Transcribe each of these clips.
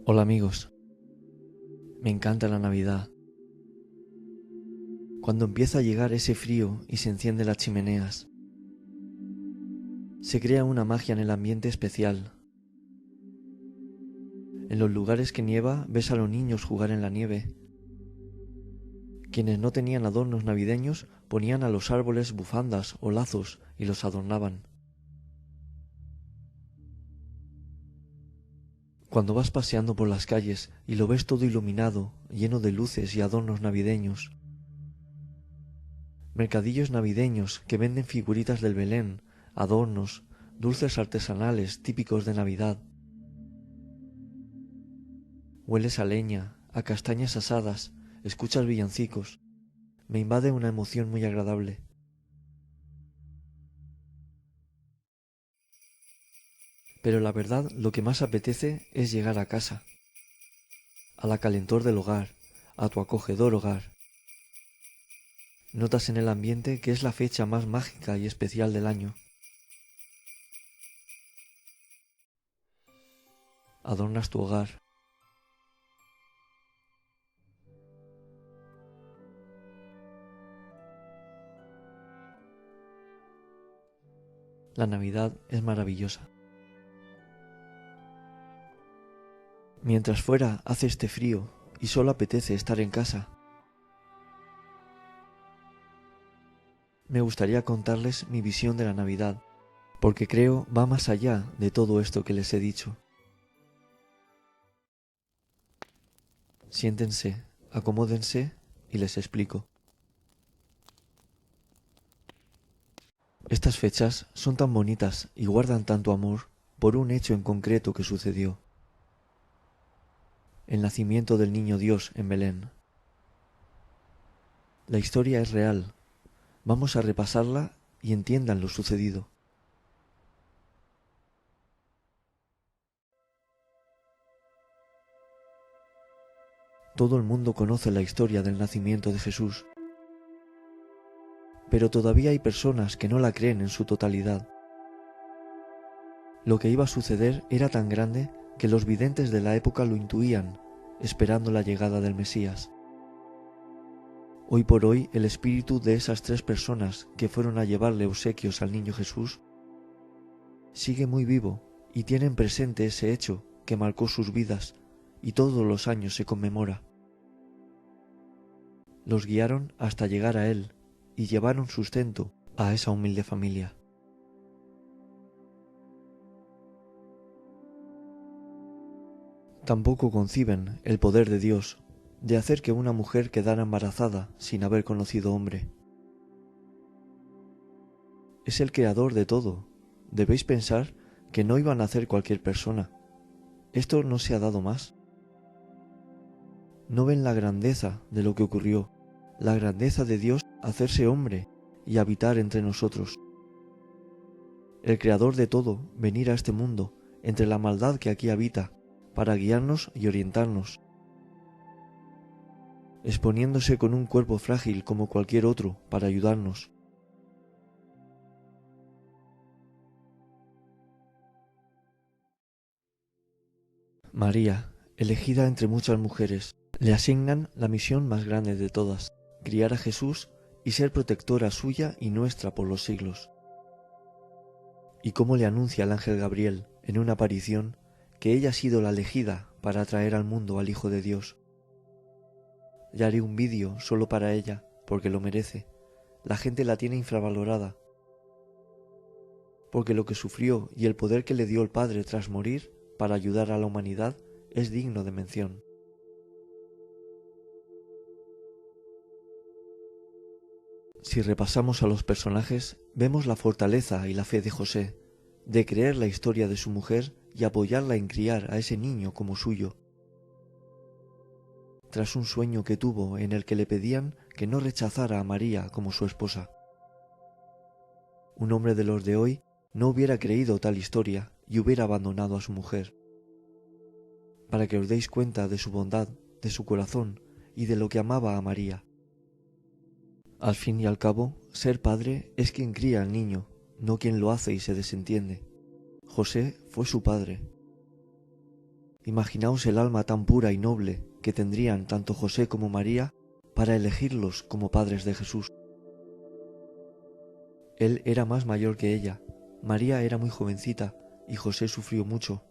Hola amigos, me encanta la Navidad. Cuando empieza a llegar ese frío y se encienden las chimeneas, se crea una magia en el ambiente especial. En los lugares que nieva ves a los niños jugar en la nieve. Quienes no tenían adornos navideños ponían a los árboles bufandas o lazos y los adornaban. Cuando vas paseando por las calles y lo ves todo iluminado, lleno de luces y adornos navideños, mercadillos navideños que venden figuritas del Belén, adornos, dulces artesanales típicos de Navidad. Hueles a leña, a castañas asadas, escuchas villancicos. Me invade una emoción muy agradable. Pero la verdad, lo que más apetece es llegar a casa, a la calentor del hogar, a tu acogedor hogar. Notas en el ambiente que es la fecha más mágica y especial del año. Adornas tu hogar. La Navidad es maravillosa. Mientras fuera hace este frío y solo apetece estar en casa, me gustaría contarles mi visión de la Navidad, porque creo va más allá de todo esto que les he dicho. Siéntense, acomódense y les explico. Estas fechas son tan bonitas y guardan tanto amor por un hecho en concreto que sucedió. El nacimiento del niño Dios en Belén. La historia es real. Vamos a repasarla y entiendan lo sucedido. Todo el mundo conoce la historia del nacimiento de Jesús, pero todavía hay personas que no la creen en su totalidad. Lo que iba a suceder era tan grande que los videntes de la época lo intuían, esperando la llegada del Mesías. Hoy por hoy el espíritu de esas tres personas que fueron a llevarle obsequios al niño Jesús sigue muy vivo y tienen presente ese hecho que marcó sus vidas y todos los años se conmemora. Los guiaron hasta llegar a él y llevaron sustento a esa humilde familia. Tampoco conciben el poder de Dios de hacer que una mujer quedara embarazada sin haber conocido hombre. Es el creador de todo. Debéis pensar que no iba a nacer cualquier persona. Esto no se ha dado más. No ven la grandeza de lo que ocurrió, la grandeza de Dios hacerse hombre y habitar entre nosotros. El creador de todo venir a este mundo entre la maldad que aquí habita para guiarnos y orientarnos, exponiéndose con un cuerpo frágil como cualquier otro para ayudarnos. María, elegida entre muchas mujeres, le asignan la misión más grande de todas, criar a Jesús y ser protectora suya y nuestra por los siglos. Y cómo le anuncia el ángel Gabriel en una aparición que ella ha sido la elegida para traer al mundo al Hijo de Dios. Ya haré un vídeo solo para ella, porque lo merece. La gente la tiene infravalorada, porque lo que sufrió y el poder que le dio el Padre tras morir para ayudar a la humanidad es digno de mención. Si repasamos a los personajes, vemos la fortaleza y la fe de José, de creer la historia de su mujer y apoyarla en criar a ese niño como suyo. Tras un sueño que tuvo en el que le pedían que no rechazara a María como su esposa. Un hombre de los de hoy no hubiera creído tal historia y hubiera abandonado a su mujer. Para que os deis cuenta de su bondad, de su corazón y de lo que amaba a María. Al fin y al cabo, ser padre es quien cría al niño, no quien lo hace y se desentiende. José fue su padre. Imaginaos el alma tan pura y noble que tendrían tanto José como María para elegirlos como padres de Jesús. Él era más mayor que ella, María era muy jovencita y José sufrió mucho,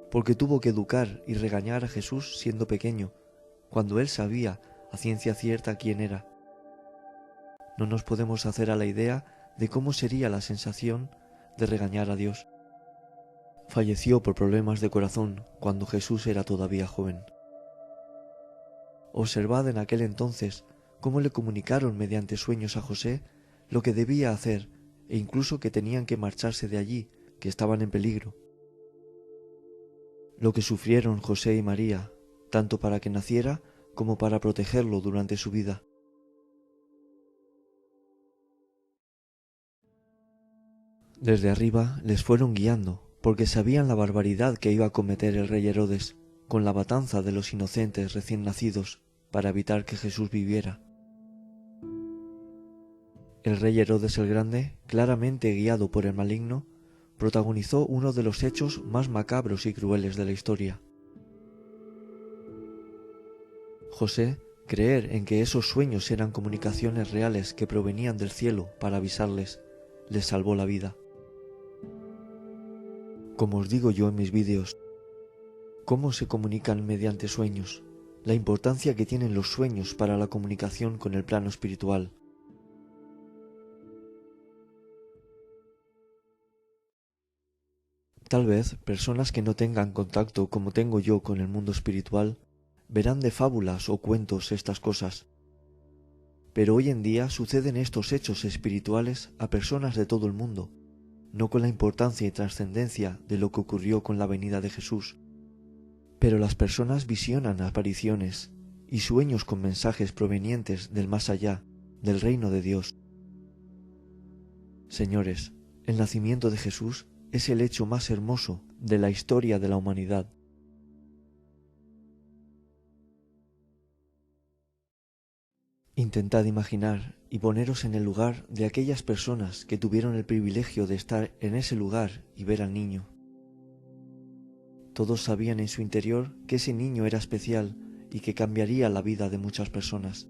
porque tuvo que educar y regañar a Jesús siendo pequeño, cuando él sabía a ciencia cierta quién era. No nos podemos hacer a la idea de cómo sería la sensación de regañar a Dios. Falleció por problemas de corazón cuando Jesús era todavía joven. Observad en aquel entonces cómo le comunicaron mediante sueños a José lo que debía hacer e incluso que tenían que marcharse de allí, que estaban en peligro. Lo que sufrieron José y María, tanto para que naciera como para protegerlo durante su vida. Desde arriba les fueron guiando, porque sabían la barbaridad que iba a cometer el rey Herodes con la matanza de los inocentes recién nacidos para evitar que Jesús viviera. El rey Herodes el Grande, claramente guiado por el maligno, protagonizó uno de los hechos más macabros y crueles de la historia. José, creer en que esos sueños eran comunicaciones reales que provenían del cielo para avisarles, les salvó la vida. Como os digo yo en mis vídeos, ¿cómo se comunican mediante sueños? La importancia que tienen los sueños para la comunicación con el plano espiritual. Tal vez personas que no tengan contacto como tengo yo con el mundo espiritual verán de fábulas o cuentos estas cosas. Pero hoy en día suceden estos hechos espirituales a personas de todo el mundo, no con la importancia y trascendencia de lo que ocurrió con la venida de Jesús. Pero las personas visionan apariciones y sueños con mensajes provenientes del más allá, del reino de Dios. Señores, el nacimiento de Jesús es el hecho más hermoso de la historia de la humanidad. Intentad imaginar y poneros en el lugar de aquellas personas que tuvieron el privilegio de estar en ese lugar y ver al niño. Todos sabían en su interior que ese niño era especial y que cambiaría la vida de muchas personas.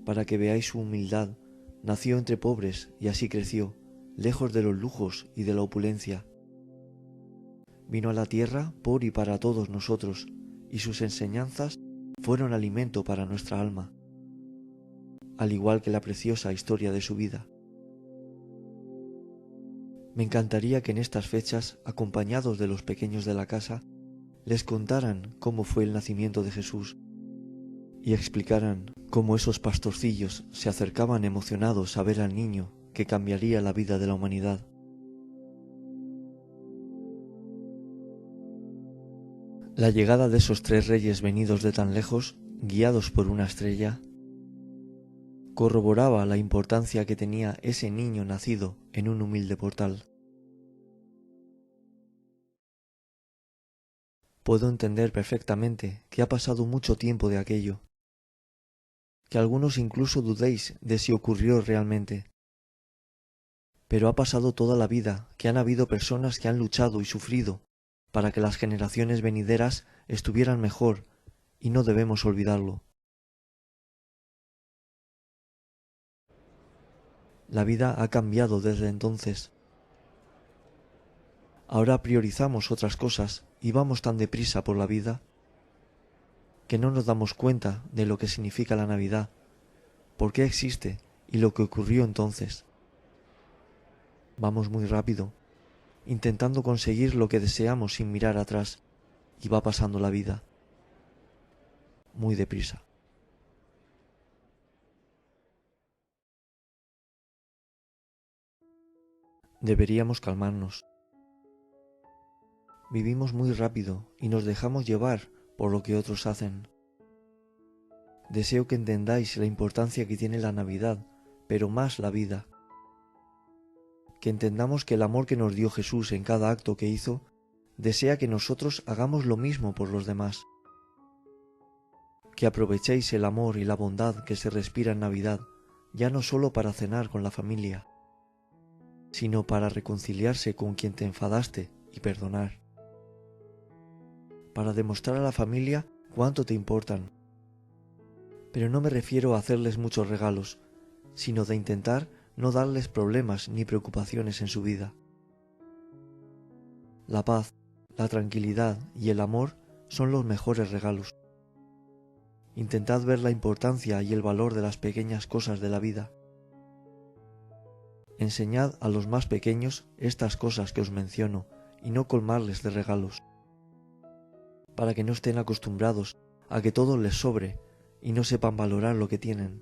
Para que veáis su humildad, nació entre pobres y así creció, lejos de los lujos y de la opulencia. Vino a la tierra por y para todos nosotros, y sus enseñanzas fueron alimento para nuestra alma, al igual que la preciosa historia de su vida. Me encantaría que en estas fechas, acompañados de los pequeños de la casa, les contaran cómo fue el nacimiento de Jesús y explicaran cómo esos pastorcillos se acercaban emocionados a ver al niño que cambiaría la vida de la humanidad. La llegada de esos tres reyes venidos de tan lejos, guiados por una estrella, corroboraba la importancia que tenía ese niño nacido en un humilde portal. Puedo entender perfectamente que ha pasado mucho tiempo de aquello, que algunos incluso dudéis de si ocurrió realmente. Pero ha pasado toda la vida que han habido personas que han luchado y sufrido para que las generaciones venideras estuvieran mejor, y no debemos olvidarlo. La vida ha cambiado desde entonces. Ahora priorizamos otras cosas y vamos tan deprisa por la vida que no nos damos cuenta de lo que significa la Navidad, por qué existe y lo que ocurrió entonces. Vamos muy rápido, intentando conseguir lo que deseamos sin mirar atrás, y va pasando la vida muy deprisa. Deberíamos calmarnos. Vivimos muy rápido y nos dejamos llevar por lo que otros hacen. Deseo que entendáis la importancia que tiene la Navidad, pero más la vida. Que entendamos que el amor que nos dio Jesús en cada acto que hizo, desea que nosotros hagamos lo mismo por los demás. Que aprovechéis el amor y la bondad que se respira en Navidad, ya no solo para cenar con la familia, sino para reconciliarse con quien te enfadaste y perdonar. para demostrar a la familia cuánto te importan. Pero no me refiero a hacerles muchos regalos, sino de intentar no darles problemas ni preocupaciones en su vida. La paz, la tranquilidad y el amor son los mejores regalos. Intentad ver la importancia y el valor de las pequeñas cosas de la vida. Enseñad a los más pequeños estas cosas que os menciono y no colmarles de regalos, para que no estén acostumbrados a que todo les sobre y no sepan valorar lo que tienen.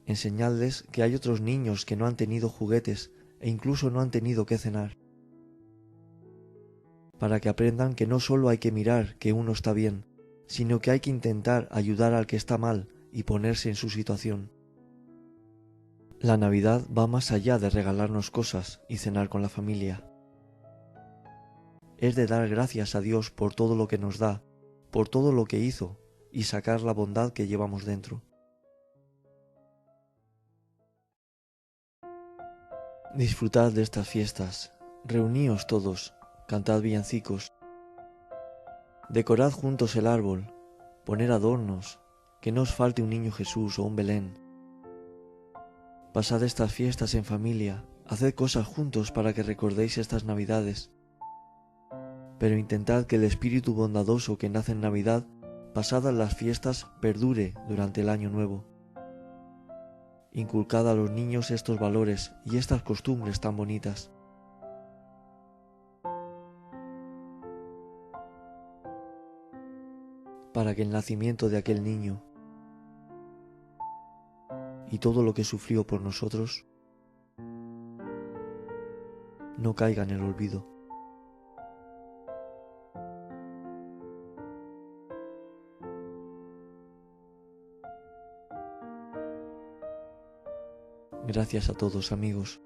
Enseñadles que hay otros niños que no han tenido juguetes e incluso no han tenido que cenar, para que aprendan que no solo hay que mirar que uno está bien, sino que hay que intentar ayudar al que está mal y ponerse en su situación. La Navidad va más allá de regalarnos cosas y cenar con la familia. Es de dar gracias a Dios por todo lo que nos da, por todo lo que hizo y sacar la bondad que llevamos dentro. Disfrutad de estas fiestas, reuníos todos, cantad villancicos, decorad juntos el árbol, poner adornos, que no os falte un niño Jesús o un Belén. Pasad estas fiestas en familia, haced cosas juntos para que recordéis estas Navidades. Pero intentad que el espíritu bondadoso que nace en Navidad, pasadas las fiestas, perdure durante el año nuevo. Inculcad a los niños estos valores y estas costumbres tan bonitas. Para que el nacimiento de aquel niño y todo lo que sufrió por nosotros no caiga en el olvido. Gracias a todos, amigos.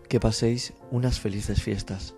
Que paséis unas felices fiestas.